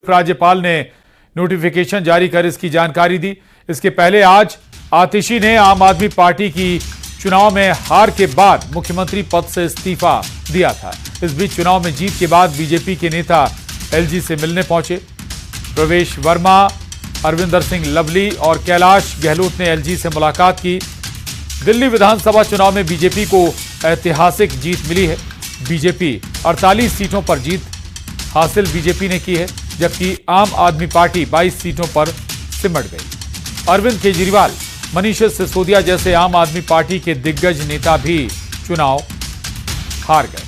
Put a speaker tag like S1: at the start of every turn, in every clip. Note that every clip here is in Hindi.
S1: राज्यपाल ने नोटिफिकेशन जारी कर इसकी जानकारी दी। इसके पहले आज आतिशी ने आम आदमी पार्टी की चुनाव में हार के बाद मुख्यमंत्री पद से इस्तीफा दिया था। इस बीच चुनाव में जीत के बाद बीजेपी के नेता एलजी से मिलने पहुंचे। प्रवेश वर्मा, अरविंदर सिंह लवली और कैलाश गहलोत ने एलजी से मुलाकात की। दिल्ली विधानसभा चुनाव में बीजेपी को ऐतिहासिक जीत मिली है। बीजेपी 48 सीटों पर जीत हासिल बीजेपी ने की है, जबकि आम आदमी पार्टी 22 सीटों पर सिमट गई। अरविंद केजरीवाल, मनीष सिसोदिया जैसे आम आदमी पार्टी के दिग्गज नेता भी चुनाव हार गए।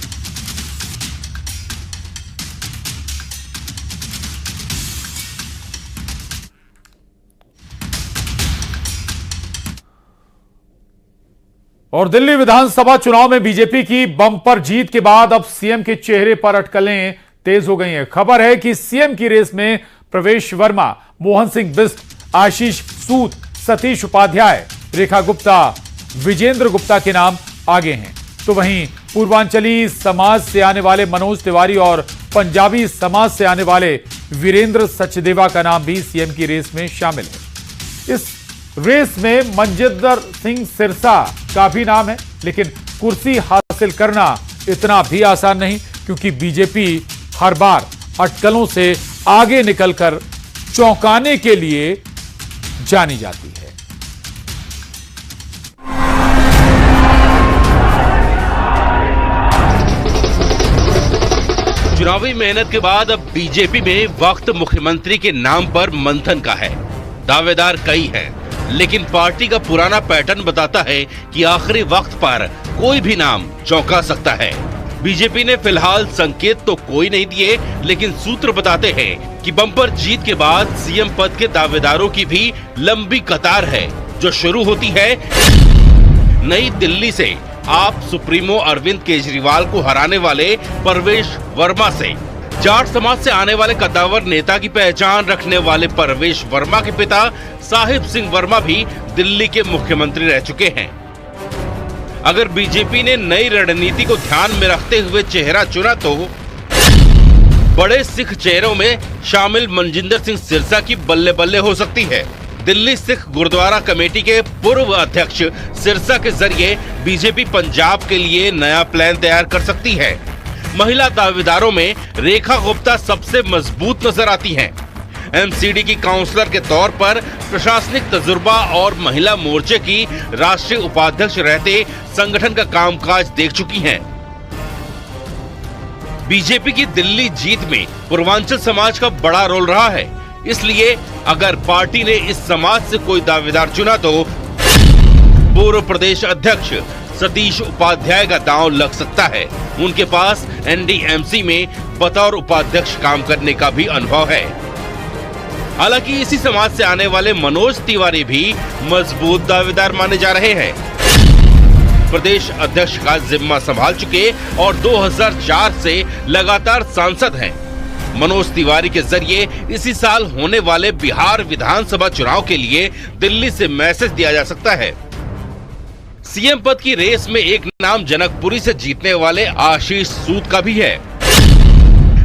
S1: और दिल्ली विधानसभा चुनाव में बीजेपी की बम्पर जीत के बाद अब सीएम के चेहरे पर अटकलें तेज हो गई हैं। खबर है कि सीएम की रेस में प्रवेश वर्मा, मोहन सिंह बिष्ट, आशीष सूद, सतीश उपाध्याय, रेखा गुप्ता, विजेंद्र गुप्ता के नाम आगे हैं। तो वहीं पूर्वांचली समाज से आने वाले मनोज तिवारी और पंजाबी समाज से आने वाले वीरेंद्र सचदेवा का नाम भी सीएम की रेस में शामिल है। इस रेस में मनजिंदर सिंह सिरसा का भी नाम है, लेकिन कुर्सी हासिल करना इतना भी आसान नहीं, क्योंकि बीजेपी हर बार अटकलों से आगे निकलकर चौंकाने के लिए जानी जाती है।
S2: चुनावी मेहनत के बाद अब बीजेपी में वक्त मुख्यमंत्री के नाम पर मंथन का है। दावेदार कई हैं, लेकिन पार्टी का पुराना पैटर्न बताता है कि आखिरी वक्त पर कोई भी नाम चौंका सकता है। बीजेपी ने फिलहाल संकेत तो कोई नहीं दिए, लेकिन सूत्र बताते हैं कि बम्पर जीत के बाद सीएम पद के दावेदारों की भी लंबी कतार है, जो शुरू होती है नई दिल्ली से आप सुप्रीमो अरविंद केजरीवाल को हराने वाले प्रवेश वर्मा से। जाट समाज से आने वाले कद्दावर नेता की पहचान रखने वाले प्रवेश वर्मा के पिता साहिब सिंह वर्मा भी दिल्ली के मुख्यमंत्री रह चुके हैं। अगर बीजेपी ने नई रणनीति को ध्यान में रखते हुए चेहरा चुना तो बड़े सिख चेहरों में शामिल मनजिंदर सिंह सिरसा की बल्ले बल्ले हो सकती है। दिल्ली सिख गुरुद्वारा कमेटी के पूर्व अध्यक्ष सिरसा के जरिए बीजेपी पंजाब के लिए नया प्लान तैयार कर सकती है। महिला दावेदारों में रेखा गुप्ता सबसे मजबूत नजर आती हैं। एमसीडी की काउंसलर के तौर पर प्रशासनिक तजुर्बा और महिला मोर्चे की राष्ट्रीय उपाध्यक्ष रहते संगठन का कामकाज देख चुकी हैं। बीजेपी की दिल्ली जीत में पूर्वांचल समाज का बड़ा रोल रहा है, इसलिए अगर पार्टी ने इस समाज से कोई दावेदार चुना तो पूर्व प्रदेश अध्यक्ष सतीश उपाध्याय का दांव लग सकता है। उनके पास एनडीएमसी में बतौर उपाध्यक्ष काम करने का भी अनुभव है। हालांकि इसी समाज से आने वाले मनोज तिवारी भी मजबूत दावेदार माने जा रहे हैं। प्रदेश अध्यक्ष का जिम्मा संभाल चुके और 2004 से लगातार सांसद हैं। मनोज तिवारी के जरिए इसी साल होने वाले बिहार विधानसभा चुनाव के लिए दिल्ली से मैसेज दिया जा सकता है। सीएम पद की रेस में एक नाम जनकपुरी से जीतने वाले आशीष सूद का भी है।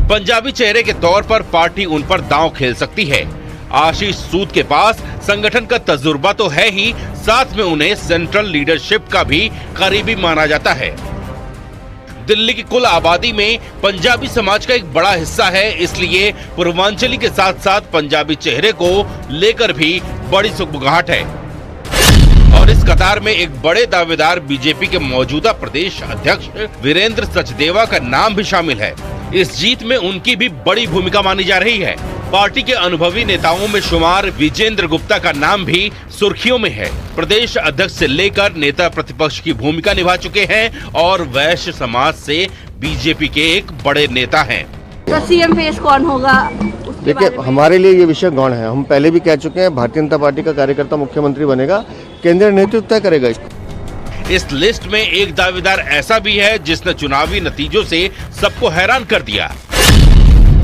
S2: पंजाबी चेहरे के तौर पर पार्टी उन पर दांव खेल सकती है। आशीष सूद के पास संगठन का तजुर्बा तो है ही, साथ में उन्हें सेंट्रल लीडरशिप का भी करीबी माना जाता है। दिल्ली की कुल आबादी में पंजाबी समाज का एक बड़ा हिस्सा है, इसलिए पूर्वांचली के साथ साथ पंजाबी चेहरे को लेकर भी बड़ी सुगबुगाहट है। और इस कतार में एक बड़े दावेदार बीजेपी के मौजूदा प्रदेश अध्यक्ष वीरेंद्र सचदेवा का नाम भी शामिल है। इस जीत में उनकी भी बड़ी भूमिका मानी जा रही है। पार्टी के अनुभवी नेताओं में शुमार विजेंद्र गुप्ता का नाम भी सुर्खियों में है। प्रदेश अध्यक्ष से लेकर नेता प्रतिपक्ष की भूमिका निभा चुके हैं और वैश्य समाज से बीजेपी के एक बड़े नेता हैं।
S3: तो सीएम फेस कौन होगा?
S4: देखिए, हमारे लिए ये विषय गौण है। हम पहले भी कह चुके हैं, भारतीय जनता पार्टी का कार्यकर्ता मुख्यमंत्री बनेगा, केंद्रीय नेतृत्व तय करेगा इसको।
S2: इस लिस्ट में एक दावेदार ऐसा भी है जिसने चुनावी नतीजों से सबको हैरान कर दिया।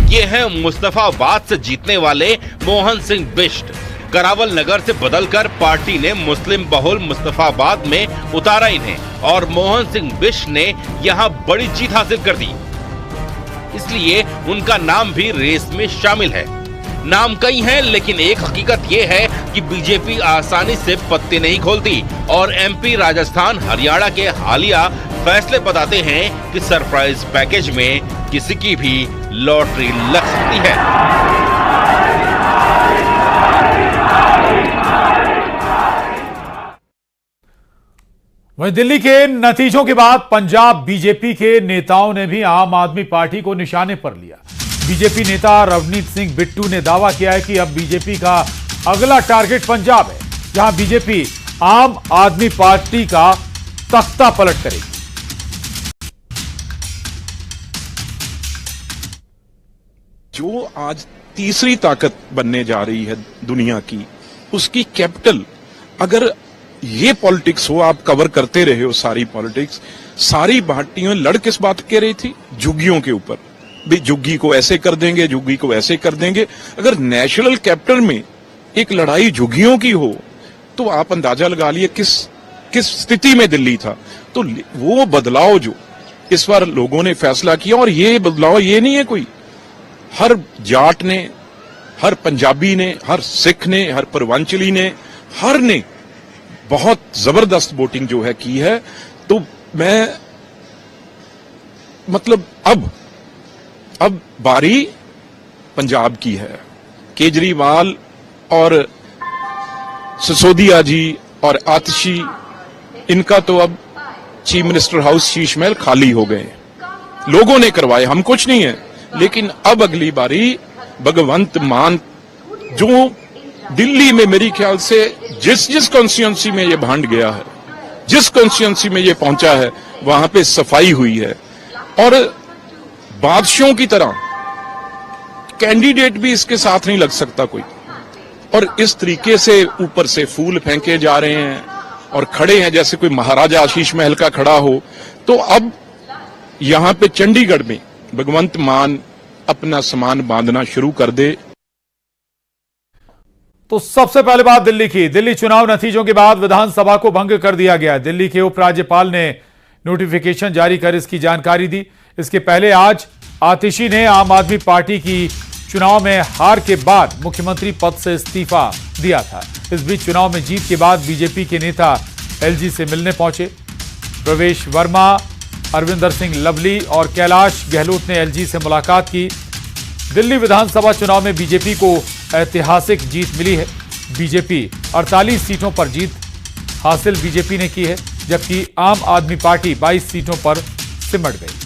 S2: ये है मुस्तफाबाद से जीतने वाले मोहन सिंह बिष्ट। करावल नगर से बदलकर पार्टी ने मुस्लिम बहुल मुस्तफाबाद में उतारा इन्हें और मोहन सिंह बिष्ट ने यहां बड़ी जीत हासिल कर दी। इसलिए उनका नाम भी रेस में शामिल है। नाम कई हैं, लेकिन एक हकीकत ये है कि बीजेपी आसानी से पत्ते नहीं खोलती और एमपी, राजस्थान, हरियाणा के हालिया फैसले बताते हैं कि सरप्राइज पैकेज में किसी की भी लॉटरी लग सकती है।
S1: वहीं दिल्ली के नतीजों के बाद पंजाब बीजेपी के नेताओं ने भी आम आदमी पार्टी को निशाने पर लिया। बीजेपी नेता रवनीत सिंह बिट्टू ने दावा किया है कि अब बीजेपी का अगला टारगेट पंजाब है, जहां बीजेपी आम आदमी पार्टी का तख्ता पलट करेगी।
S5: जो आज तीसरी ताकत बनने जा रही है दुनिया की, उसकी कैपिटल, अगर ये पॉलिटिक्स हो, आप कवर करते रहे हो सारी पॉलिटिक्स, सारी पार्टियां लड़ किस बात कह रही थी? झुग्गियों के ऊपर, भी झुग्गी को ऐसे कर देंगे, झुग्गी को ऐसे कर देंगे। अगर नेशनल कैपिटल में एक लड़ाई झुग्गियों की हो तो आप अंदाजा लगा लिए किस स्थिति में दिल्ली था। तो वो बदलाव जो इस बार लोगों ने फैसला किया, और ये बदलाव ये नहीं है कोई, हर जाट ने, हर पंजाबी ने, हर सिख ने, हर पूर्वांचली ने, हर ने बहुत जबरदस्त वोटिंग जो है की है। तो मैं मतलब अब बारी पंजाब की है। केजरीवाल और सिसोदिया जी और आतिशी, इनका तो अब chief minister house Sheesh Mahal खाली हो गए, लोगों ने करवाए, हम कुछ नहीं है। लेकिन अब अगली बारी भगवंत मान, जो दिल्ली में मेरी ख्याल से जिस कॉन्स्टिट्यूंसी में ये भांड गया है, जिस कॉन्स्टिट्यूंसी में ये पहुंचा है, वहां पे सफाई हुई है। और बादशाहों की तरह कैंडिडेट भी इसके साथ नहीं लग सकता कोई। और इस तरीके से ऊपर से फूल फेंके जा रहे हैं और खड़े हैं जैसे कोई महाराजा आशीष महल का खड़ा हो। तो अब यहां पे चंडीगढ़ में भगवंत मान अपना सामान बांधना शुरू कर दे।
S1: तो सबसे पहले बात दिल्ली की। दिल्ली चुनाव नतीजों के बाद विधानसभा को भंग कर दिया गया। दिल्ली के उपराज्यपाल ने नोटिफिकेशन जारी कर इसकी जानकारी दी। इसके पहले आज आतिशी ने आम आदमी पार्टी की चुनाव में हार के बाद मुख्यमंत्री पद से इस्तीफा दिया था। इस बीच चुनाव में जीत के बाद बीजेपी के नेता एलजी से मिलने पहुंचे। प्रवेश वर्मा, अरविंदर सिंह लवली और कैलाश गहलोत ने एलजी से मुलाकात की। दिल्ली विधानसभा चुनाव में बीजेपी को ऐतिहासिक जीत मिली है। बीजेपी 48 सीटों पर जीत हासिल बीजेपी ने की है, जबकि आम आदमी पार्टी 22 सीटों पर सिमट गई।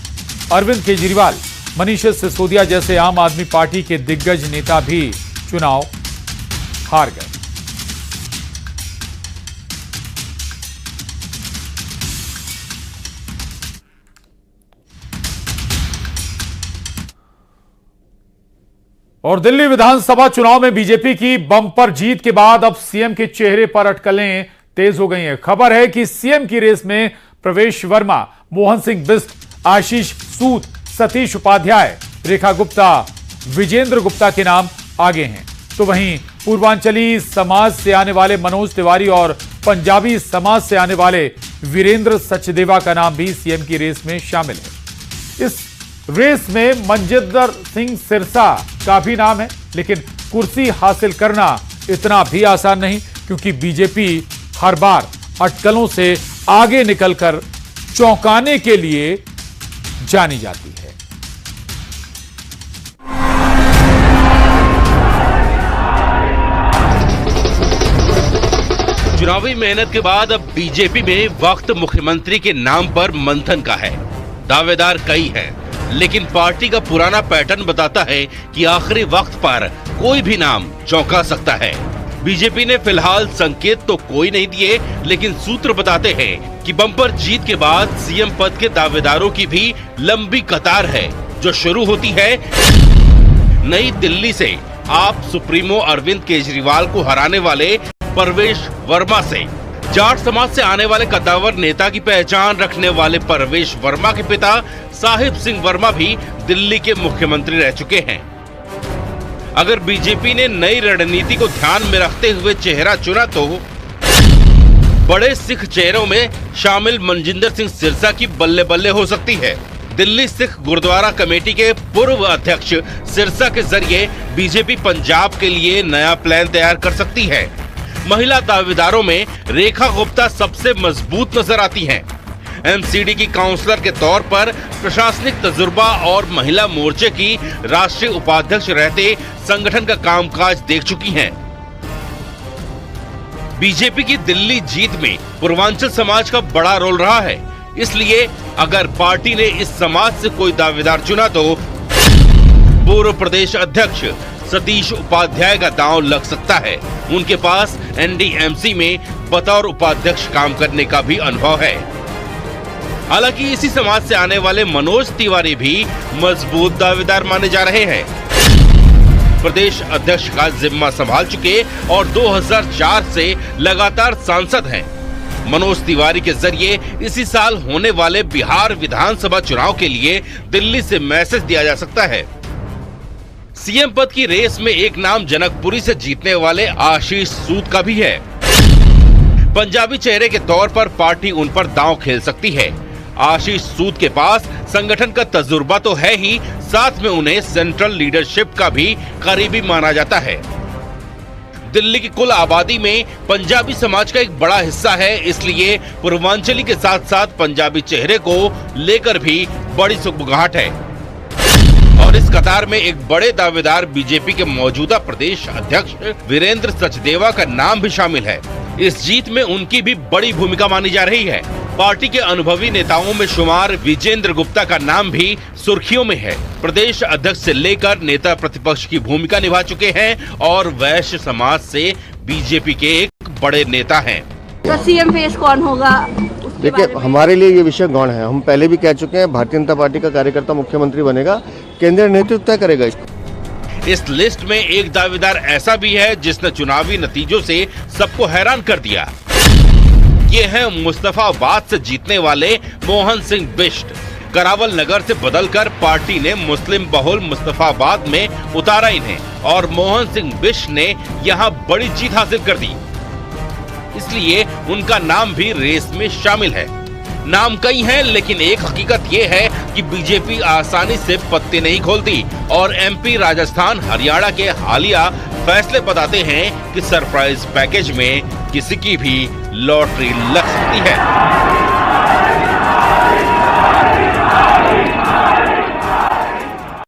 S1: अरविंद केजरीवाल, मनीष सिसोदिया जैसे आम आदमी पार्टी के दिग्गज नेता भी चुनाव हार गए। और दिल्ली विधानसभा चुनाव में बीजेपी की बम्पर जीत के बाद अब सीएम के चेहरे पर अटकलें तेज हो गई हैं। खबर है कि सीएम की रेस में प्रवेश वर्मा, मोहन सिंह बिष्ट, आशीष सूद, सतीश उपाध्याय, रेखा गुप्ता, विजेंद्र गुप्ता के नाम आगे हैं। तो वहीं पूर्वांचली समाज से आने वाले मनोज तिवारी और पंजाबी समाज से आने वाले वीरेंद्र सचदेवा का नाम भी सीएम की रेस में शामिल है। इस रेस में मनजिंदर सिंह सिरसा का भी नाम है, लेकिन कुर्सी हासिल करना इतना भी आसान नहीं, क्योंकि बीजेपी हर बार अटकलों से आगे निकलकर चौंकाने के लिए जानी जाती है।
S2: चुनावी मेहनत के बाद अब बीजेपी में वक्त मुख्यमंत्री के नाम पर मंथन का है। दावेदार कई हैं, लेकिन पार्टी का पुराना पैटर्न बताता है कि आखिरी वक्त पर कोई भी नाम चौंका सकता है। बीजेपी ने फिलहाल संकेत तो कोई नहीं दिए, लेकिन सूत्र बताते हैं कि बम्पर जीत के बाद सीएम पद के दावेदारों की भी लंबी कतार है, जो शुरू होती है नई दिल्ली से आप सुप्रीमो अरविंद केजरीवाल को हराने वाले प्रवेश वर्मा से। जाट समाज से आने वाले कद्दावर नेता की पहचान रखने वाले प्रवेश वर्मा के पिता साहिब सिंह वर्मा भी दिल्ली के मुख्यमंत्री रह चुके हैं। अगर बीजेपी ने नई रणनीति को ध्यान में रखते हुए चेहरा चुना तो बड़े सिख चेहरों में शामिल मनजिंदर सिंह सिरसा की बल्ले बल्ले हो सकती है। दिल्ली सिख गुरुद्वारा कमेटी के पूर्व अध्यक्ष सिरसा के जरिए बीजेपी पंजाब के लिए नया प्लान तैयार कर सकती है। महिला दावेदारों में रेखा गुप्ता सबसे मजबूत नजर आती हैं। एमसीडी की काउंसलर के तौर पर प्रशासनिक तजुर्बा और महिला मोर्चे की राष्ट्रीय उपाध्यक्ष रहते संगठन का कामकाज देख चुकी हैं। बीजेपी की दिल्ली जीत में पूर्वांचल समाज का बड़ा रोल रहा है, इसलिए अगर पार्टी ने इस समाज से कोई दावेदार चुना तो पूर्व प्रदेश अध्यक्ष सतीश उपाध्याय का दांव लग सकता है। उनके पास एनडीएमसी में बतौर उपाध्यक्ष काम करने का भी अनुभव है। हालांकि इसी समाज से आने वाले मनोज तिवारी भी मजबूत दावेदार माने जा रहे हैं। प्रदेश अध्यक्ष का जिम्मा संभाल चुके और 2004 से लगातार सांसद हैं। मनोज तिवारी के जरिए इसी साल होने वाले बिहार विधानसभा चुनाव के लिए दिल्ली से मैसेज दिया जा सकता है। सीएम पद की रेस में एक नाम जनकपुरी से जीतने वाले आशीष सूद का भी है। पंजाबी चेहरे के तौर पर पार्टी उन पर दांव खेल सकती है। आशीष सूद के पास संगठन का तजुर्बा तो है ही, साथ में उन्हें सेंट्रल लीडरशिप का भी करीबी माना जाता है। दिल्ली की कुल आबादी में पंजाबी समाज का एक बड़ा हिस्सा है, इसलिए पूर्वांचली के साथ साथ पंजाबी चेहरे को लेकर भी बड़ी सुगबुगाहट है। और इस कतार में एक बड़े दावेदार बीजेपी के मौजूदा प्रदेश अध्यक्ष वीरेंद्र सचदेवा का नाम भी शामिल है। इस जीत में उनकी भी बड़ी भूमिका मानी जा रही है। पार्टी के अनुभवी नेताओं में शुमार विजेंद्र गुप्ता का नाम भी सुर्खियों में है। प्रदेश अध्यक्ष से लेकर नेता प्रतिपक्ष की भूमिका निभा चुके हैं और वैश्य समाज से बीजेपी के एक बड़े नेता हैं।
S3: तो सीएम फेस कौन होगा?
S4: देखिए, हमारे लिए ये विषय गौण है। हम पहले भी कह चुके हैं, भारतीय जनता पार्टी का कार्यकर्ता मुख्यमंत्री बनेगा, केंद्रीय नेतृत्व तय करेगा इसको।
S2: इस लिस्ट में एक दावेदार ऐसा भी है जिसने चुनावी नतीजों से सबको हैरान कर दिया। ये है मुस्तफाबाद से जीतने वाले मोहन सिंह बिष्ट। करावल नगर से बदलकर पार्टी ने मुस्लिम बहुल मुस्तफाबाद में उतारा इन्हें और मोहन सिंह बिष्ट ने यहाँ बड़ी जीत हासिल कर दी, इसलिए उनका नाम भी रेस में शामिल है। नाम कई हैं, लेकिन एक हकीकत ये है कि बीजेपी आसानी से पत्ते नहीं खोलती और एमपी, राजस्थान, हरियाणा के हालिया फैसले बताते हैं कि सरप्राइज पैकेज में किसी की भी लॉटरी लग सकती है।